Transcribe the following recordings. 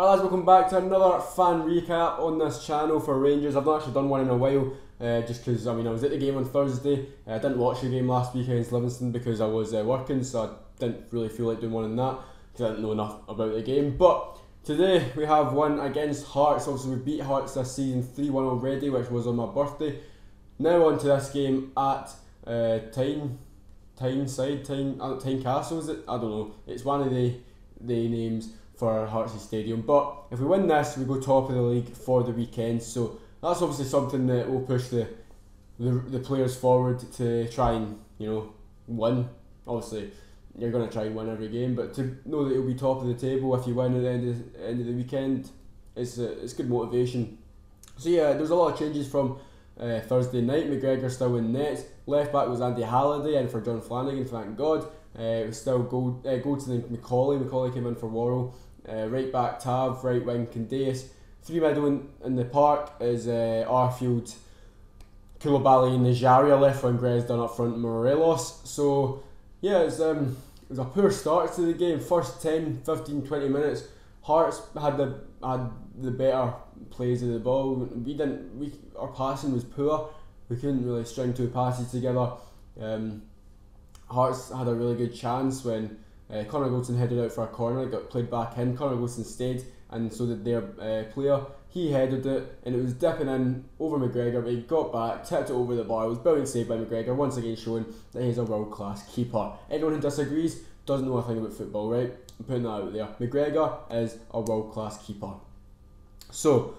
Alright lads, welcome back to another fan recap on this channel for Rangers. I've not actually done one in a while, just because I was at the game on Thursday. I didn't watch the game last week against Livingston because I was working, so I didn't really feel like doing one on that because I didn't know enough about the game. But today we have one against Hearts. Obviously we beat Hearts this season 3-1 already, which was on my birthday. Now on to this game at Tyne Castle, is it? I don't know. It's one of the names for Hearts Stadium, but if we win this, we go top of the league for the weekend. So that's obviously something that will push the players forward to try and win. Obviously, you're going to try and win every game, but to know that you'll be top of the table if you win at the end of the weekend, it's good motivation. So yeah, there's a lot of changes from Thursday night. McGregor still in net. Left back was Andy Halliday, and for John Flanagan, thank God. It was still Goldson and Macaulay. Macaulay came in for Worrell. Right back Tav, right wing Candace. Three middle in the park is Arfield, Koulibaly and Nijaria. Left wing Dresden up front, Morelos. So yeah, it was a poor start to the game. First 10, 15, 20 minutes, Hearts had the better plays of the ball. Our passing was poor. We couldn't really string two passes together. Hearts had a really good chance when Connor Goldson headed out for a corner. It got played back in. Connor Goldson stayed, and so did their player. He headed it, and it was dipping in over McGregor, but he got back, tipped it over the bar. It was a brilliant save by McGregor, once again showing that he's a world-class keeper. Anyone who disagrees doesn't know a thing about football, right? I'm putting that out there. McGregor is a world-class keeper. So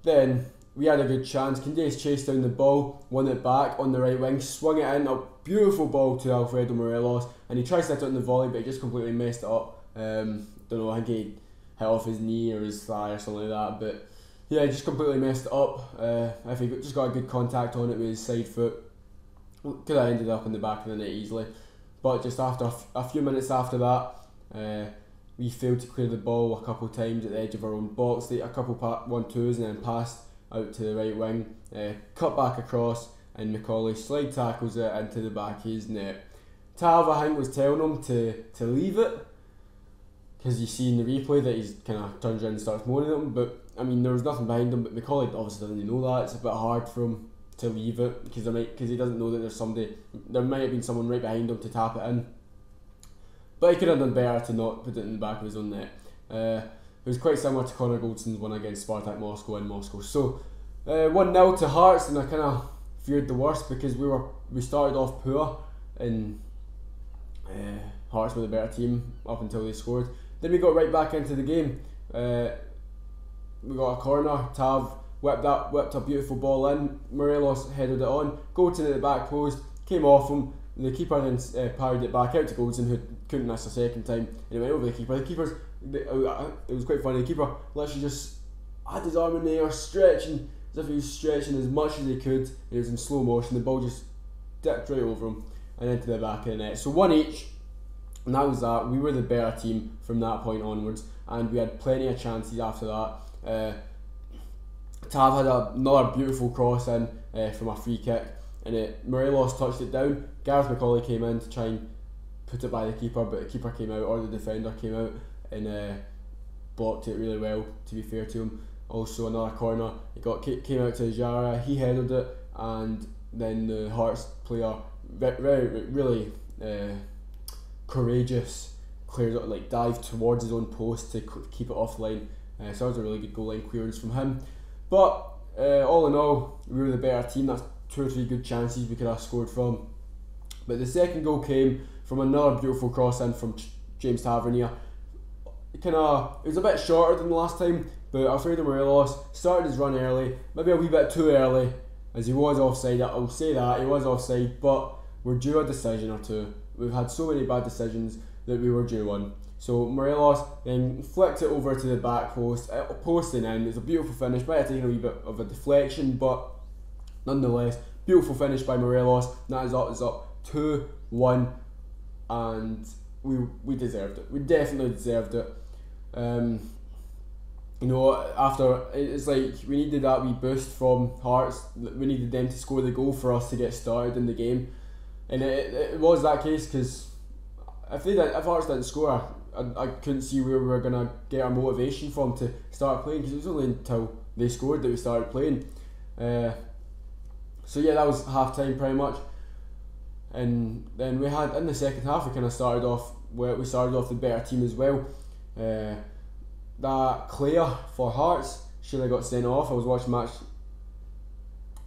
then we had a good chance. Candace chased down the ball, won it back on the right wing, swung it in, a beautiful ball to Alfredo Morelos, and he tried to hit it in the volley, but he just completely messed it up. Don't know, I think he hit off his knee or his thigh or something like that, but yeah, he just completely messed it up. If he just got a good contact on it with his side foot, could have ended up in the back of the net easily. But just after a few minutes after that, we failed to clear the ball a couple of times at the edge of our own box. A couple 1-2s and then passed out to the right wing, cut back across, and Macaulay slide tackles it into the back of his net. Tav, I think, was telling him to leave it, because you see in the replay that he's kind of turns around and starts moaning at him, but I mean there was nothing behind him, but Macaulay obviously doesn't know that. It's a bit hard for him to leave it, because he doesn't know that there might have been someone right behind him to tap it in, but he could have done better to not put it in the back of his own net. It was quite similar to Connor Goldson's one against Spartak Moscow in Moscow. So 1-0 to Hearts, and I kind of feared the worst because we started off poor, and Hearts were the better team up until they scored. Then we got right back into the game. We got a corner. Tav whipped a beautiful ball in. Morelos headed it on. Goldson at the back post, came off him. The keeper then parried it back out to Goldson, who couldn't miss a second time, and it went over the keeper. It was quite funny. The keeper literally just had his arm in the air, stretching as if he was stretching as much as he could. It was in slow motion. The ball just dipped right over him and into the back of the net. So 1 each, and that was that. We were the better team from that point onwards, and we had plenty of chances after that. Tav had another beautiful cross in from a free kick, and Morelos touched it down. Gareth Macaulay came in to try and put it by the keeper, but the keeper came out, or the defender came out, and blocked it really well, to be fair to him. Also another corner, came out to Jara, he headed it, and then the Hearts player, really courageous, cleared it, dived towards his own post to keep it offline. So that was a really good goal line clearance from him. But all in all, we were the better team. That's 2 or 3 good chances we could have scored from. But the second goal came from another beautiful cross in from James Tavernier. It was a bit shorter than the last time, but Alfredo Morelos started his run early, maybe a wee bit too early, as he was offside. I'll say that, he was offside, but we're due a decision or two. We've had so many bad decisions that we were due one. So Morelos then flicked it over to the back post, posting in. It's a beautiful finish, might have taken a wee bit of a deflection, but nonetheless, beautiful finish by Morelos. That is up 2-1, and we deserved it. We definitely deserved it. After, it's like we needed that wee boost from Hearts. We needed them to score the goal for us to get started in the game, and it was that case, because if Hearts didn't score, I couldn't see where we were going to get our motivation from to start playing, because it was only until they scored that we started playing. So yeah, that was half time pretty much. And then we had, in the second half, we kind of started off the better team as well. That Claire for Hearts, she got sent off. I was watching match.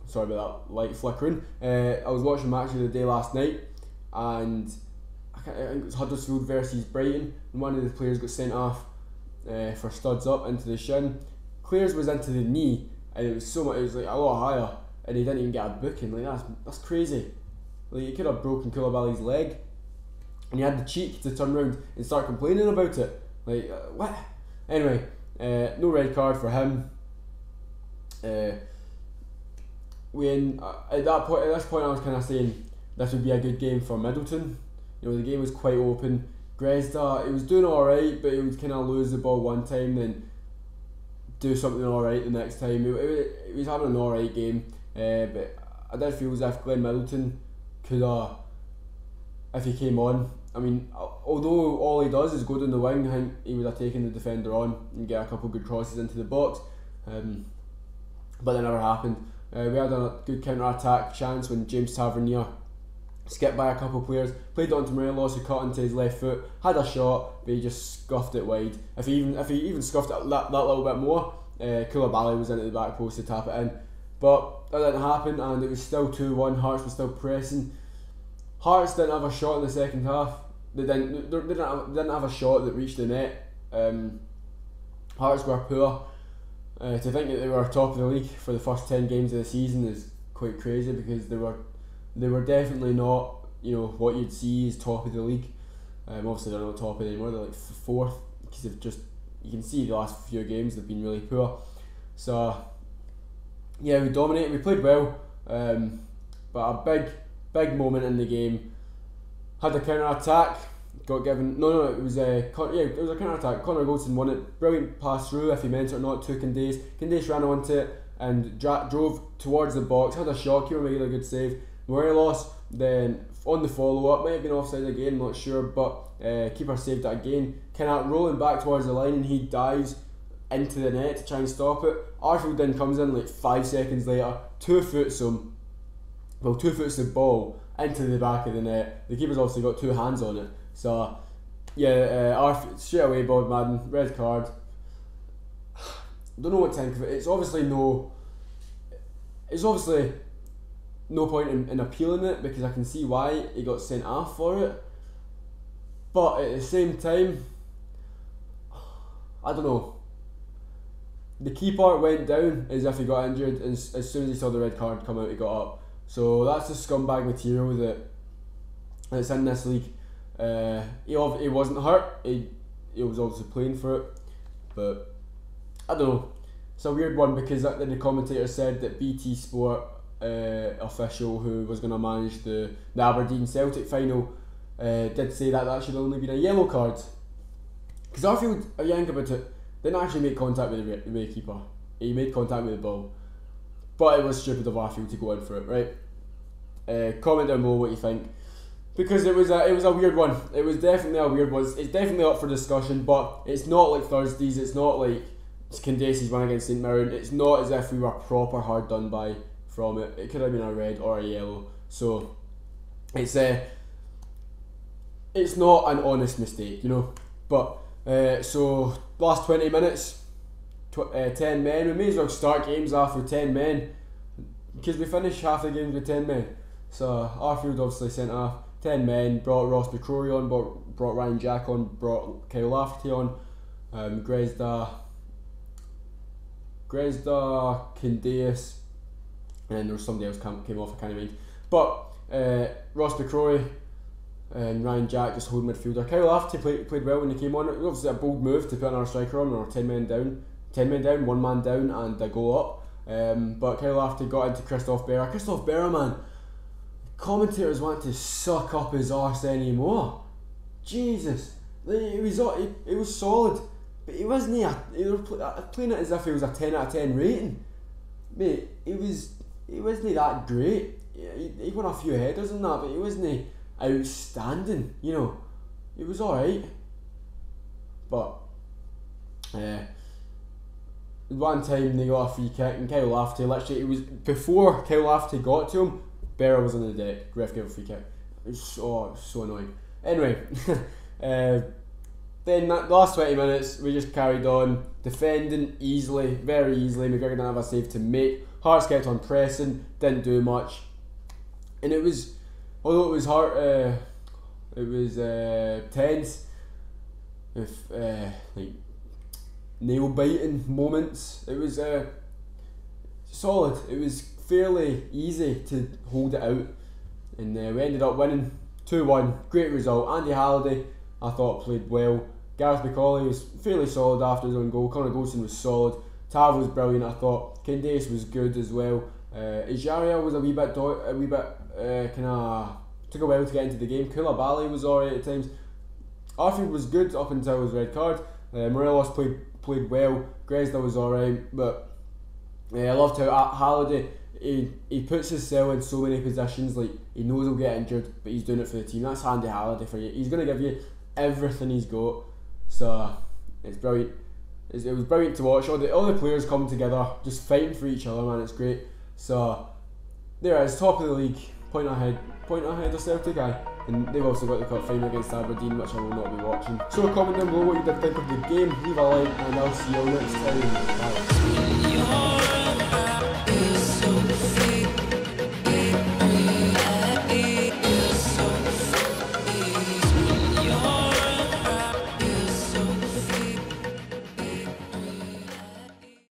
Sorry about that light flickering. I was watching match of the day last night, and I think it was Huddersfield versus Brighton, and one of the players got sent off for studs up into the shin. Claire's was into the knee, and it was so much. It was like a lot higher, and he didn't even get a booking. Like that's crazy. Like, he could have broken Koulibaly's leg, and he had the cheek to turn around and start complaining about it. Like, what? Anyway, no red card for him. At this point, I was kind of saying this would be a good game for Middleton. You know, the game was quite open. Grezda, he was doing all right, but he would kind of lose the ball one time, then do something all right the next time. He was having an all right game, but I did feel as if Glenn Middleton could have, if he came on. I mean, although all he does is go down the wing, I think he would have taken the defender on and get a couple of good crosses into the box, but that never happened. We had a good counter-attack chance when James Tavernier skipped by a couple of players, played it onto Morelos, who cut into his left foot, had a shot, but he just scuffed it wide. If he even scuffed it that little bit more, Koulibaly was into the back post to tap it in. But that didn't happen, and it was still 2-1. Hearts were still pressing. Hearts didn't have a shot in the second half. They didn't have a shot that reached the net. Hearts were poor. To think that they were top of the league for the first 10 games of the season is quite crazy, because they were definitely not, you know, what you'd see as top of the league. Obviously they're not top anymore. They're like fourth, because you can see the last few games they've been really poor. So yeah, we dominated. We played well, but a big moment in the game. Had a counter attack. Got given it was a counter attack. Connor Goldson won it. Brilliant pass through, if he meant it or not, to Candace. Candace ran onto it and drove towards the box. Had a shot. Keeper made a good save. Morelos then on the follow up, might have been offside again, not sure, but keeper saved it again. Kind of rolling back towards the line, and he dives into the net to try and stop it. Arfield then comes in like 5 seconds later, 2 foots the ball into the back of the net. The keeper's obviously got 2 hands on it. So yeah, Arfield straight away, Bob Madden, red card. Don't know what to think of it. It's obviously no point in appealing it, because I can see why he got sent off for it. But at the same time, I don't know. The keeper went down as if he got injured, and as soon as he saw the red card come out, he got up. So that's the scumbag material that's in this league. He wasn't hurt. He was obviously playing for it, but I don't know. It's a weird one, because the commentator said that BT Sport official who was going to manage the Aberdeen Celtic final did say that should only been a yellow card. Because Arfield, if you think about it, didn't actually make contact with the keeper. He made contact with the ball, but it was stupid of Arfield to go in for it, right? Comment down below what you think, because it was a weird one. It was definitely a weird one. It's definitely up for discussion, but it's not like Thursdays. It's not like Candace's one against St Mirren. It's not as if we were proper hard done by from it. It could have been a red or a yellow. So it's not an honest mistake, you know. But so last 20 minutes, 10 men. We may as well start games off with 10 men, because we finished half the games with 10 men. So Arfield obviously sent off 10 men, brought Ross McCrory on, brought Ryan Jack on, brought Kyle Lafferty on, Grezda, Candace, and then there was somebody else came off, I can't mind. But Ross McCrory and Ryan Jack just holding midfielder. Kyle Lafferty played well when he came on. It was obviously a bold move to put another striker on, or 10 men down, 1 man down, and a goal up. But Kyle Lafferty got into Christophe Berra. Christophe Berra, man, commentators want to suck up his arse anymore. Jesus, he was solid, but he wasn't. He was playing it as if he was a 10 out of 10 rating. Mate, he wasn't that great. He won a few headers and that, but he wasn't outstanding. You know, he was alright. But one time they got a free kick and Kyle Lafferty, literally, it was before Kyle Lafferty got to him, Berra was on the deck, ref gave a free kick. It was so annoying. Anyway, then that last 20 minutes we just carried on, defending easily, very easily. McGregor didn't have a save to make. Hearts kept on pressing, didn't do much. And it was, although it was hard, it was tense, with like nail biting moments. It was solid. It was fairly easy to hold it out, and we ended up winning 2-1. Great result. Andy Halliday, I thought, played well. Gareth McCauley was fairly solid after his own goal. Connor Golson was solid. Tav was brilliant, I thought. Candace was good as well. Ejaria was a wee bit kind of took a while to get into the game. Koulibaly was alright at times. Arfield was good up until his red card. Morelos played well. Gresda was alright, but I loved how Halliday, he puts his cell in so many positions. Like, he knows he'll get injured, but he's doing it for the team. That's Andy Halliday for you. He's going to give you everything he's got. So it's brilliant. It was brilliant to watch. All the players come together, just fighting for each other, man. It's great. So there it is, top of the league, point ahead of Celtic, and they've also got the cup final against Aberdeen, which I will not be watching. So comment down below what you did think of the game, leave a like, and I'll see you all next time. Bye.